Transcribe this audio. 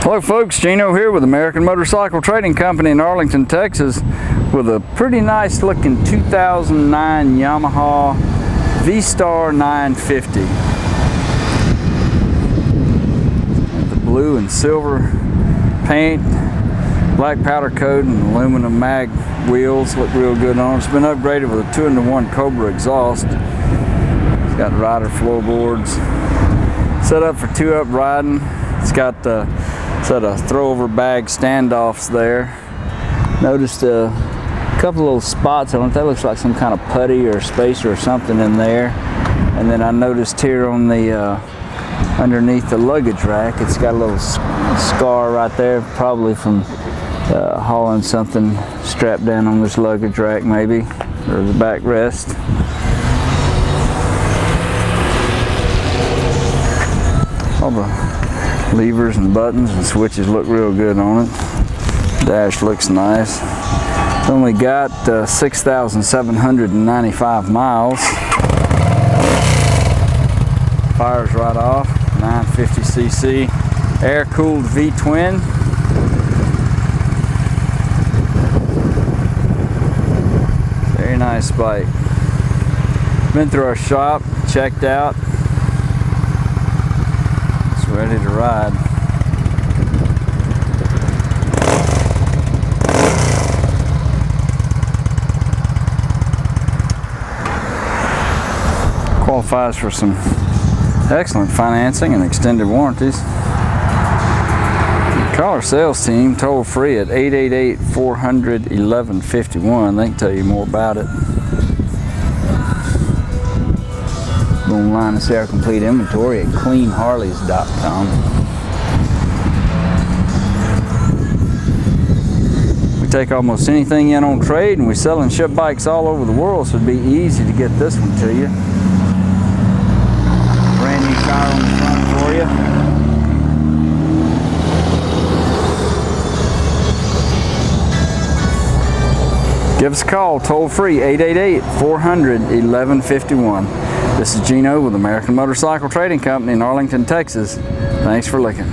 Hello folks, Gino here with American Motorcycle Trading Company in Arlington, Texas with a pretty nice looking 2009 Yamaha V-Star 950. The blue and silver paint, black powder coat and aluminum mag wheels look real good on it. It's been upgraded with a 2-in-1 Cobra exhaust. It's got rider floorboards, set up for 2-up riding. It's got a set of throw-over bag standoffs there. Noticed a couple little spots on it. That looks like some kind of putty or spacer or something in there. And then I noticed here on the underneath the luggage rack, it's got a little scar right there, probably from hauling something strapped down on this luggage rack maybe, or the backrest. All the levers and buttons and switches look real good on it. Dash looks nice. It's only got 6,795 miles. Fires right off. 950cc air-cooled V-twin. Very nice bike. Been through our shop, checked out. Ready to ride. Qualifies for some excellent financing and extended warranties. Call our sales team toll free at 888-400-1151. They can tell you more about it. Go online and see our complete inventory at cleanharleys.com. We take almost anything in on trade, and we sell and ship bikes all over the world, so it'd be easy to get this one to you. Brand new tire on the front for you. Give us a call, toll free, 888-400-1151. This is Gino with American Motorcycle Trading Company in Arlington, Texas. Thanks for looking.